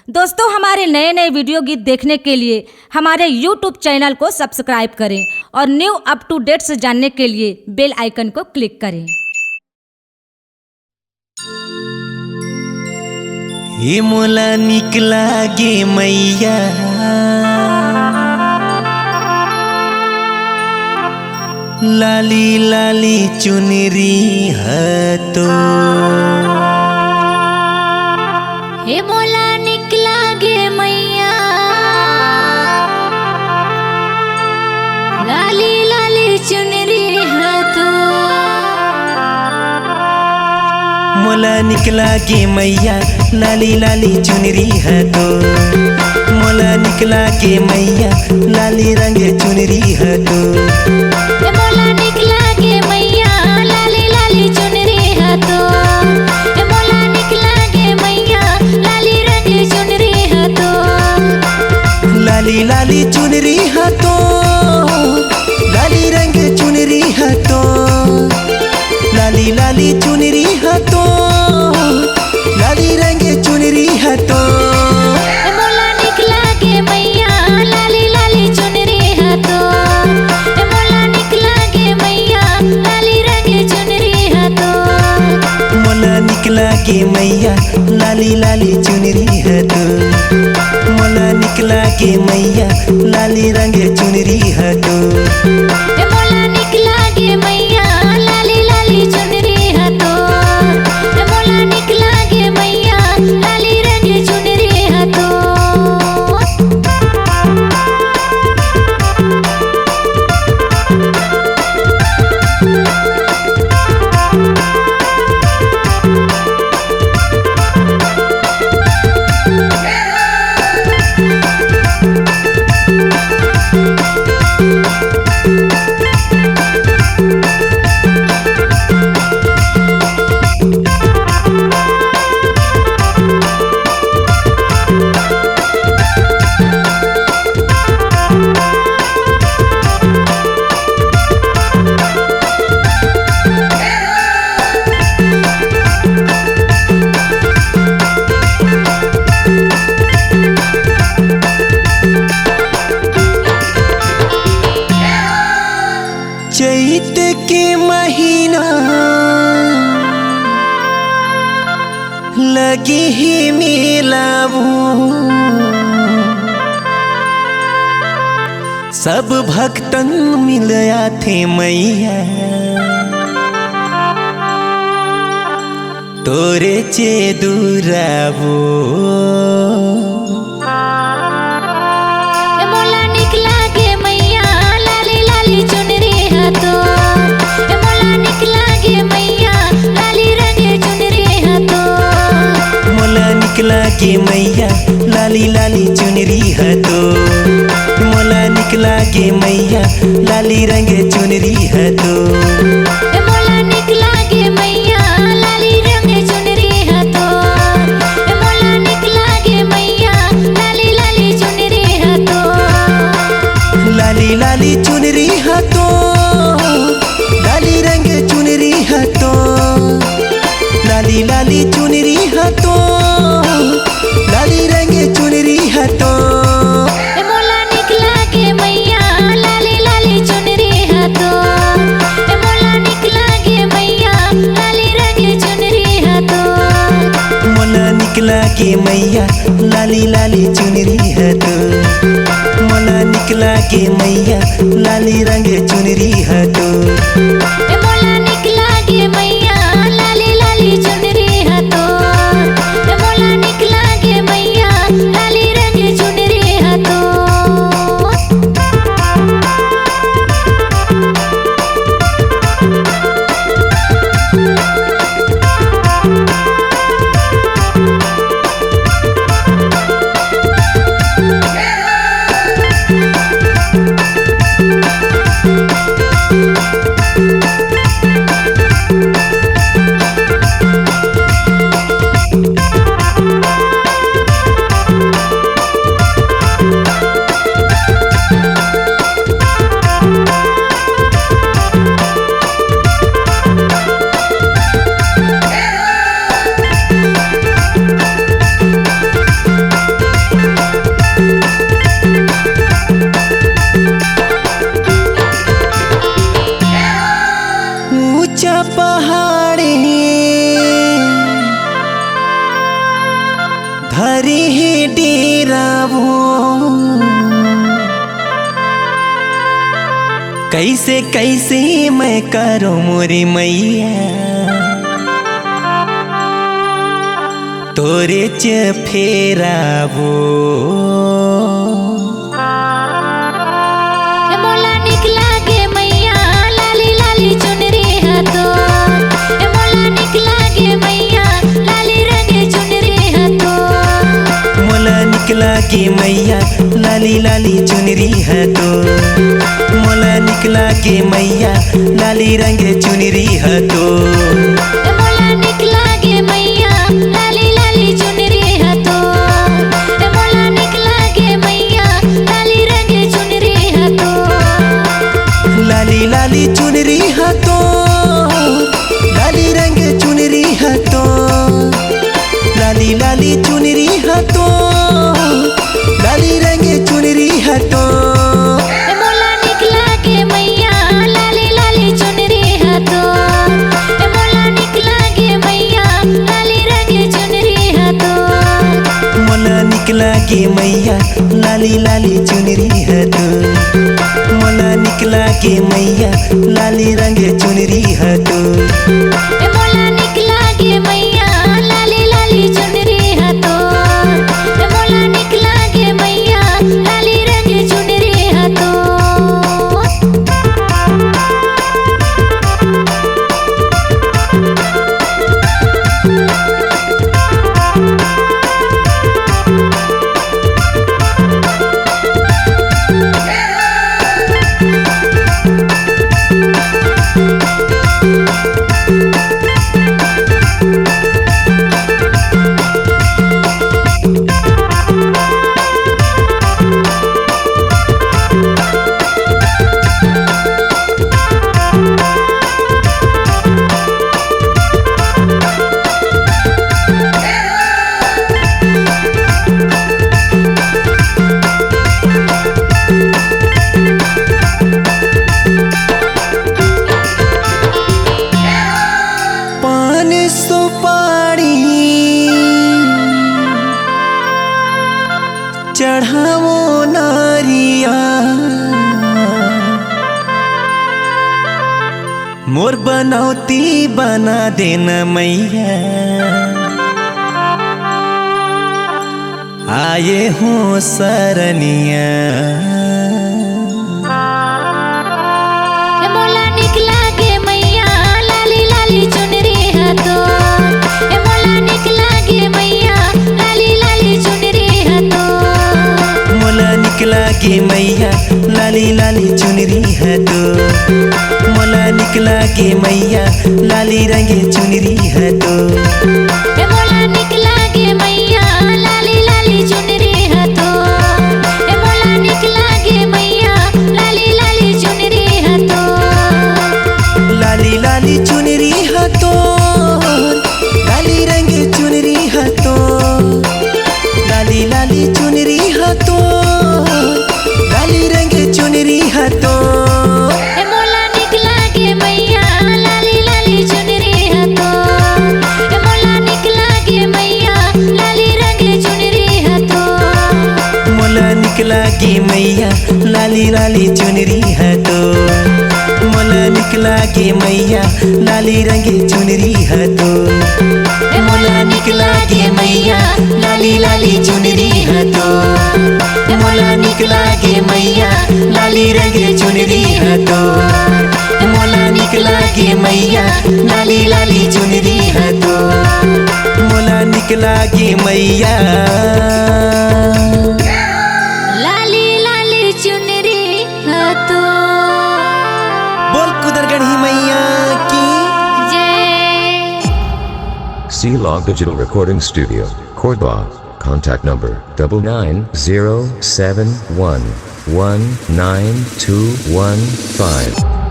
दोस्तों, हमारे नए नए वीडियो गीत देखने के लिए हमारे YouTube चैनल को सब्सक्राइब करें और न्यू अप टू डेट्स जानने के लिए बेल आइकन को क्लिक करें। हे मोला निकला गे मैया लाली लाली चुनरी है तो। हे मोला निकला गे मैया लाली लाली चुनरी है तो। मोला निकला गे मैया लाली लाली चुनरी है तो। मोला निकला गे मैया लाली रंग चुनरी है तो। हे मोला निकला गे मैया लाली लाली चुनरी है तो। हे मोला निकला गे मैया लाली रंग चुनरी है तो। लाली लाली चुनरी है तो। लाली रंग चुनरी है तो। लाली लाली चुनरी है तो। लाली रंग चुनरी है तो। हे मोला निकला गे मैया लाली लाली चुनरी है तो। हे मोला निकला गे मैया लाली रंग चुनरी है तो। मोला निकला गे मैया लाली लाली चुनरी है तो। मोला निकला गे मैया लाली रंग चुनरी है तो। हे मोला निकला गे मैया लाली लाली चुनरी है तो। हे मोला निकला गे मैया लाली रंग चुनरी है तो। चैत के महीना लगी ही मिलाबू सब भक्तन मिलया थे मैया तोरे चे दूराबो। हे मोला निकला गे मैया लाली लाली चुनरी है तो। हे मोला निकला गे मैया लाली रंग चुनरी है तो। मोला निकला गे मैया लाली लाली चुनरी है तो। मोला निकला गे मैया लाली रंग चुनरी है तो। हे मोला निकला गे मैया लाली रंग चुनरी है तो। हे मोला निकला गे मैया लाली लाली चुनरी है तो। लाली लाली चुनरी है तो। लाली रंग चुनरी है तो। लाली लाली चुनरी है तो। लाली रंग चुनरी है तो। हे मोला निकला गे मैया लाली लाली चुनरी है तो। हे मोला निकला गे मैया लाली रंग चुनरी है तो। मोला निकला गे मैया लाली लाली चुनरी है तो। मोला निकला गे मैया लाली रंग चुनरी है तो। हे मोला निकला गे मैया लाली लाली चुनरी है तो। हे मोला निकला गे मैया लाली रंग चुनरी है तो। हमारी ही डेरा वो कैसे कैसे मैं करूं मोरी मैया तोरे चफेरा वो मोला निकला गे मैया लाली लाली चुनरी हाथो मोला निकला गे मैया लाली रंगे चुनरी हाथो मोला निकला के मैया लाली लाली चुनरी है तो मोला निकला के मैया लाली रंग चुनरी है तो मोला निकला गे मैया लाली लाली चुनरी हाथो मोला निकला गे मैया लाली रंगे चुनरी हाथो लाली लाली चुनरी है तो लाली रंग चुनरी है तो लाली लाली चुनरी है तो लाली रंग चुनरी है तो मोला निकला गे मैया लाली लाली चुनरी हाथो मोला निकला गे मैया लाली रंगे चुनरी हाथो मोला निकला के मैया लाली लाली चुनरी है तो मोला निकला के मैया लाली रंग चुनरी है तो मोला निकला गे मैया लाली लाली चुनरी हाथो मोला निकला गे मैया लाली रंगे चुनरी हाथो पान सुपारी चढ़ावो नारिया मोर बनौती बना देना मैया आए हूँ सरनिया मोला निकला गे मैया लाली लाली चुनरी हाथो मोला निकला गे मैया लाली लाली चुनरी हाथो मोला निकला के मैया लाली लाली चुनरी है तो मोला निकला के मैया लाली रंग चुनरी है तो मोला निकला गे मैया लाली लाली चुनरी हाथो मोला निकला गे मैया लाली लाली चुनरी हाथो लाली लाली चुनरी है तो लाली रंग चुनरी है तो लाली लाली चुनरी है तो लाली रंग चुनरी है तो मोला निकला गे मैया लाली लाली चुनरी हाथो मोला निकला गे मैया लाली रंगे चुनरी हाथो मोला निकला के मैया लाली लाली चुनरी है तो मोला निकला के मैया लाली रंग चुनरी है तो मोला निकला के मैया लाली लाली चुनरी है तो मोला निकला के मैया लाली रंग चुनरी है तो मोला निकला के मैया लाली लाली चुनरी है तो मोला निकला के मैया लाली लाली चुनरी हाथो बोल कुदरगढ़ी मैया की जय C-Log Digital Recording Studio, Cordoba. Contact number 99071192115.